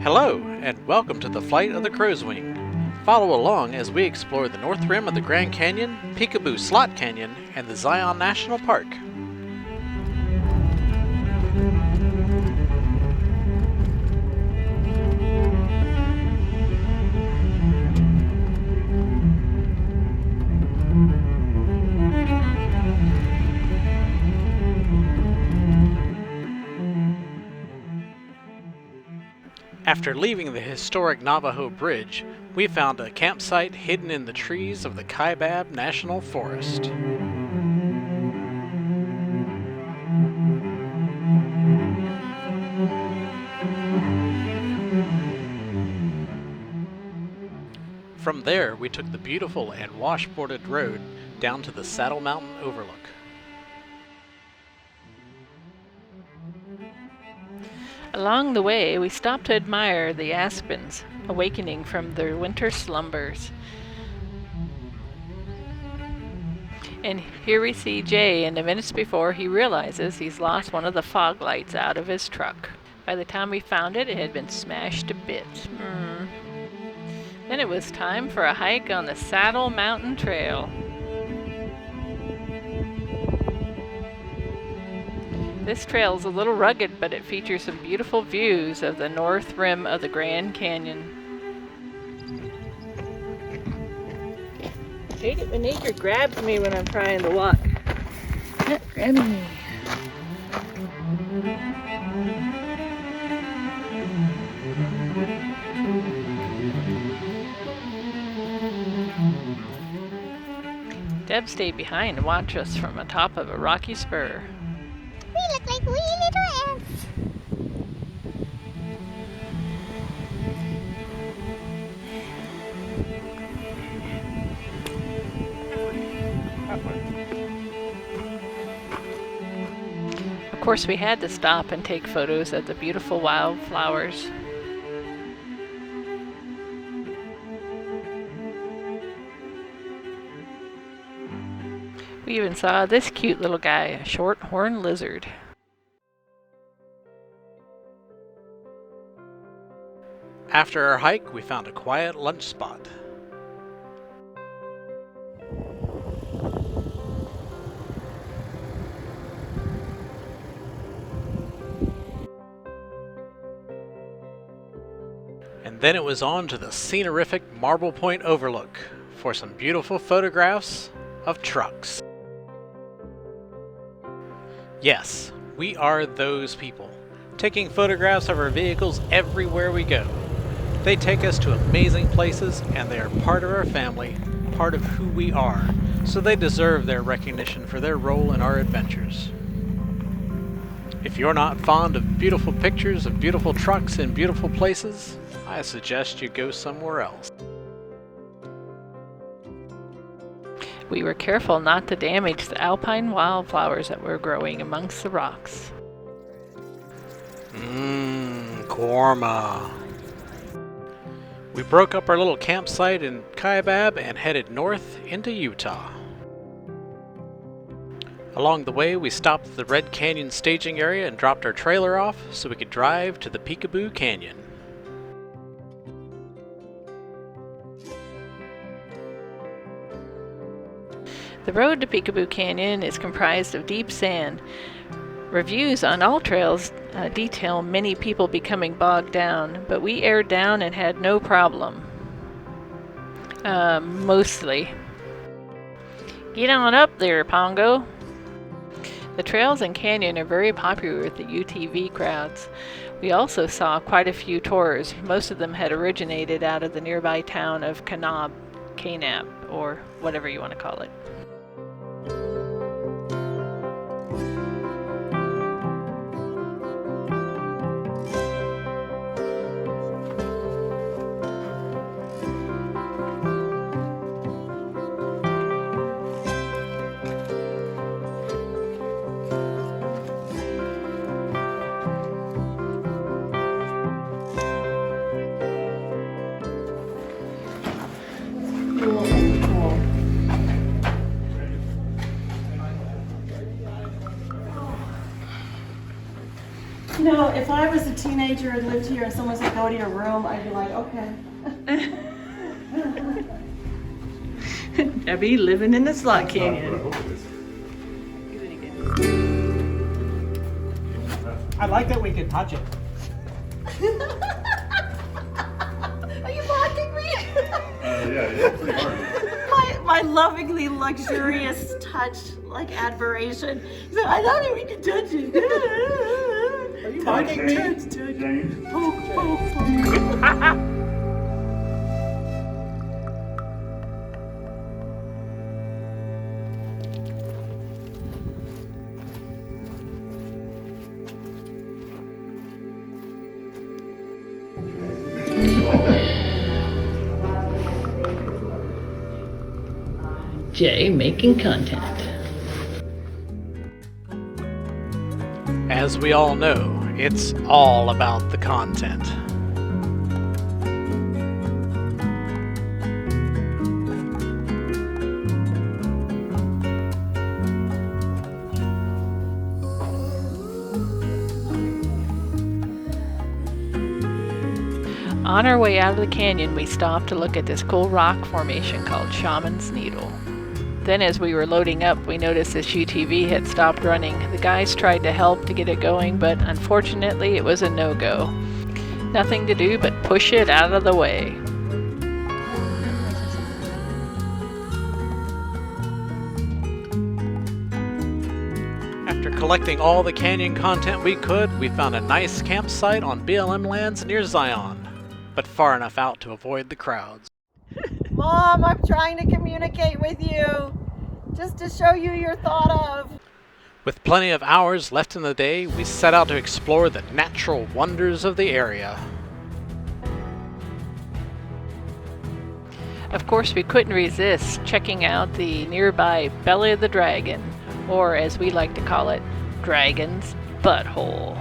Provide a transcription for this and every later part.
Hello, and welcome to the Flight of the Crow's Wing. Follow along as we explore the north rim of the Grand Canyon, Peekaboo Slot Canyon, and the Zion National Park. After leaving the historic Navajo Bridge, we found a campsite hidden in the trees of the Kaibab National Forest. From there, we took the beautiful and washboarded road down to the Saddle Mountain overlook. Along the way, we stopped to admire the aspens, awakening from their winter slumbers. And here we see Jay in the minutes before he realizes he's lost one of the fog lights out of his truck. By the time we found it, it had been smashed to bits. Then it was time for a hike on the Saddle Mountain Trail. This trail is a little rugged, but it features some beautiful views of the north rim of the Grand Canyon. I hate it when nature grabs me when I'm trying to walk. Not grabbing me. Deb stayed behind to watch us from atop of a rocky spur. We look like wee little ants. Of course, we had to stop and take photos of the beautiful wildflowers. We even saw this cute little guy, a short-horned lizard. After our hike, we found a quiet lunch spot. And then it was on to the scenerific Marble Point overlook for some beautiful photographs of trucks. Yes, we are those people, taking photographs of our vehicles everywhere we go. They take us to amazing places, and they are part of our family, part of who we are, so they deserve their recognition for their role in our adventures. If you're not fond of beautiful pictures of beautiful trucks in beautiful places, I suggest you go somewhere else. We were careful not to damage the alpine wildflowers that were growing amongst the rocks. Korma. We broke up our little campsite in Kaibab and headed north into Utah. Along the way, we stopped at the Red Canyon staging area and dropped our trailer off so we could drive to the Peekaboo Canyon. The road to Peekaboo Canyon is comprised of deep sand. Reviews on all trails detail many people becoming bogged down, but we aired down and had no problem. Mostly. Get on up there, Pongo. The trails and canyon are very popular with the UTV crowds. We also saw quite a few tours. Most of them had originated out of the nearby town of Kanab, or whatever you want to call it. if I was a teenager and lived here and someone said go to your room, I'd be like, okay. Debbie living in the slot canyon. I like that we can touch it. Are you mocking me? Yeah, pretty hard. My lovingly luxurious touch, like admiration. So I thought we could touch it. Are you mocking me? James. Poke, poke, poke. Jay making content. As we all know, it's all about the content. On our way out of the canyon, we stopped to look at this cool rock formation called Shaman's Needle. Then as we were loading up, we noticed this UTV had stopped running. The guys tried to help to get it going, but unfortunately it was a no-go. Nothing to do but push it out of the way. After collecting all the canyon content we could, we found a nice campsite on BLM lands near Zion, but far enough out to avoid the crowds. Mom, I'm trying to communicate with you. Just to show you you're thought of. With plenty of hours left in the day, we set out to explore the natural wonders of the area. Of course, we couldn't resist checking out the nearby Belly of the Dragon, or as we like to call it, Dragon's Butthole.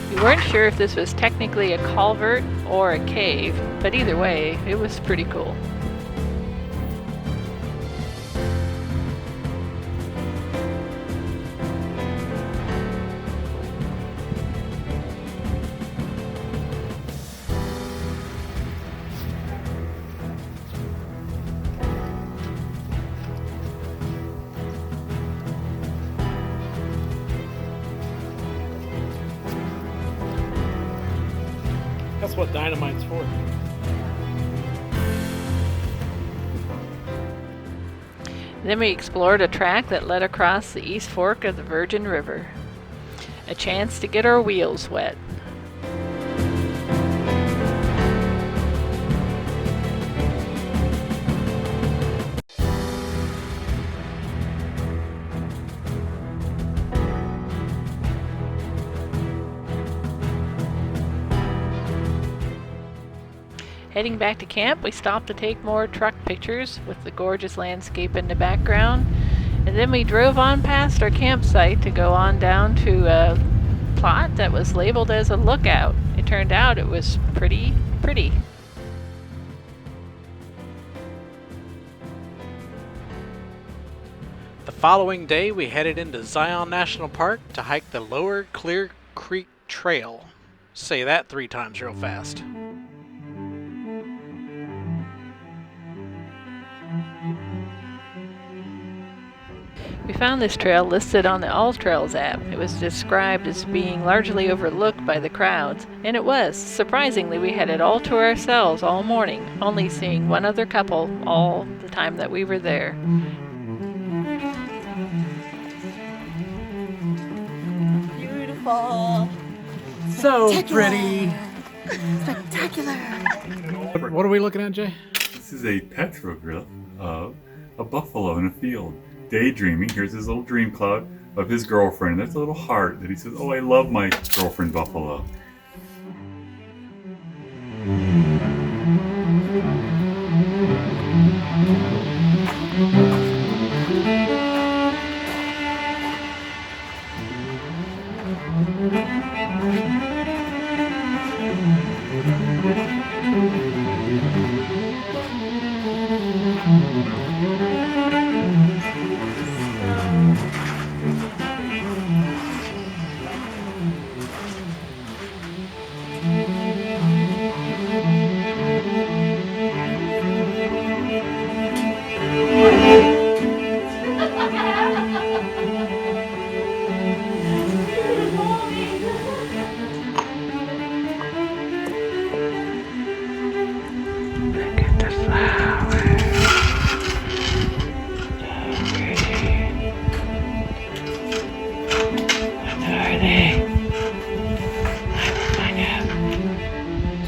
We weren't sure if this was technically a culvert or a cave, but either way, it was pretty cool. That's what dynamite's for. Then we explored a track that led across the East Fork of the Virgin River. A chance to get our wheels wet. Heading back to camp, we stopped to take more truck pictures with the gorgeous landscape in the background, and then we drove on past our campsite to go on down to a plot that was labeled as a lookout. It turned out it was pretty. The following day, we headed into Zion National Park to hike the Lower Clear Creek Trail. Say that 3 times real fast. We found this trail listed on the All Trails app. It was described as being largely overlooked by the crowds, and it was. Surprisingly, we had it all to ourselves all morning, only seeing one other couple all the time that we were there. Beautiful. So pretty. Spectacular. What are we looking at, Jay? This is a petroglyph of a buffalo in a field. Daydreaming. Here's his little dream cloud of his girlfriend. That's a little heart that he says, "Oh, I love my girlfriend buffalo."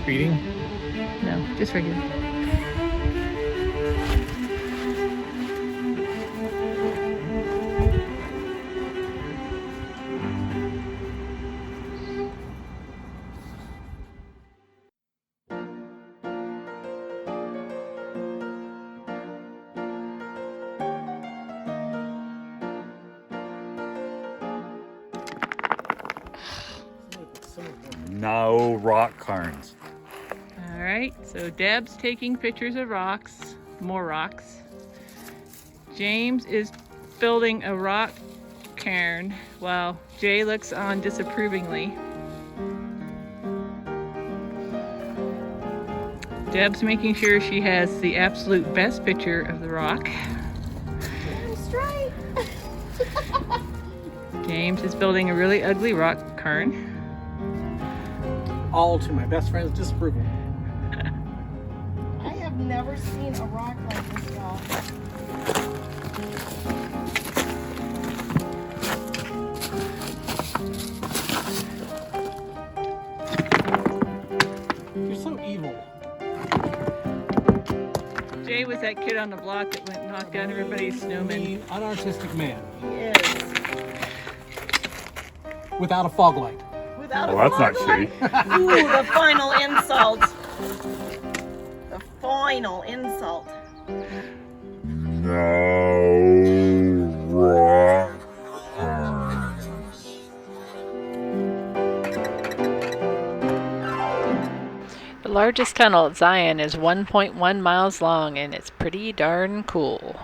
Speeding? No, just regular. No rock cairns. All right, so Deb's taking pictures of rocks, more rocks. James is building a rock cairn while Jay looks on disapprovingly. Deb's making sure she has the absolute best picture of the rock. Straight. James is building a really ugly rock cairn. All to my best friend's disapproval. I have never seen a rock like this, y'all. You're so evil. Jay was that kid on the block that went and knocked down everybody's snowmen. Mean, unartistic man Yes. without a fog light. Without Well, a that's not fog shitty. light. Ooh, the final insult. The final insult. No rock cairns. The largest tunnel at Zion is 1.1 miles long and it's pretty darn cool.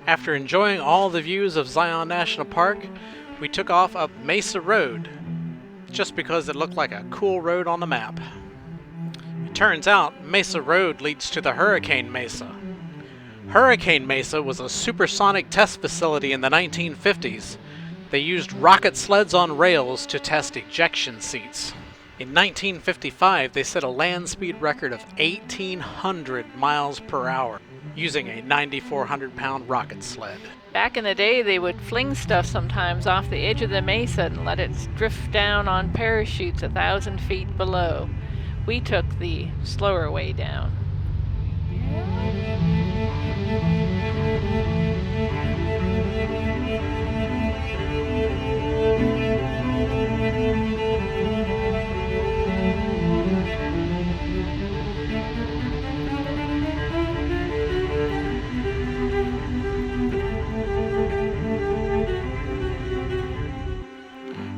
After enjoying all the views of Zion National Park, we took off up Mesa Road, just because it looked like a cool road on the map. It turns out Mesa Road leads to the Hurricane Mesa. Hurricane Mesa was a supersonic test facility in the 1950s. They used rocket sleds on rails to test ejection seats. In 1955, they set a land speed record of 1,800 miles per hour using a 9,400-pound rocket sled. Back in the day, they would fling stuff sometimes off the edge of the mesa and let it drift down on parachutes 1,000 feet below. We took the slower way down.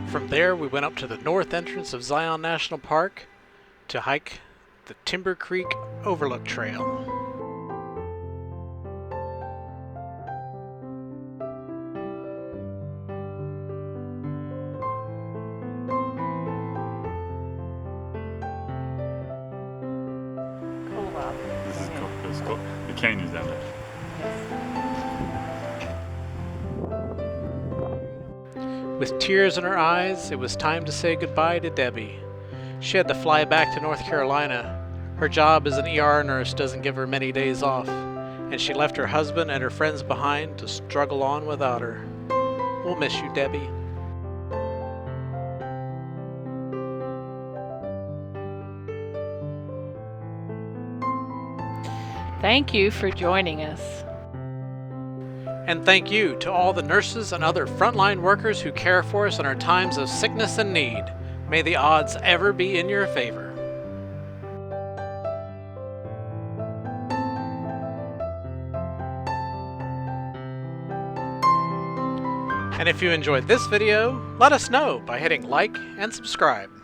From there, we went up to the north entrance of Zion National Park to hike the Timber Creek Overlook Trail. This is cool. This is cool. The canyon's down there. With tears in her eyes, it was time to say goodbye to Debbie. She had to fly back to North Carolina. Her job as an ER nurse doesn't give her many days off, and she left her husband and her friends behind to struggle on without her. We'll miss you, Debbie. Thank you for joining us. And thank you to all the nurses and other frontline workers who care for us in our times of sickness and need. May the odds ever be in your favor. And if you enjoyed this video, let us know by hitting like and subscribe.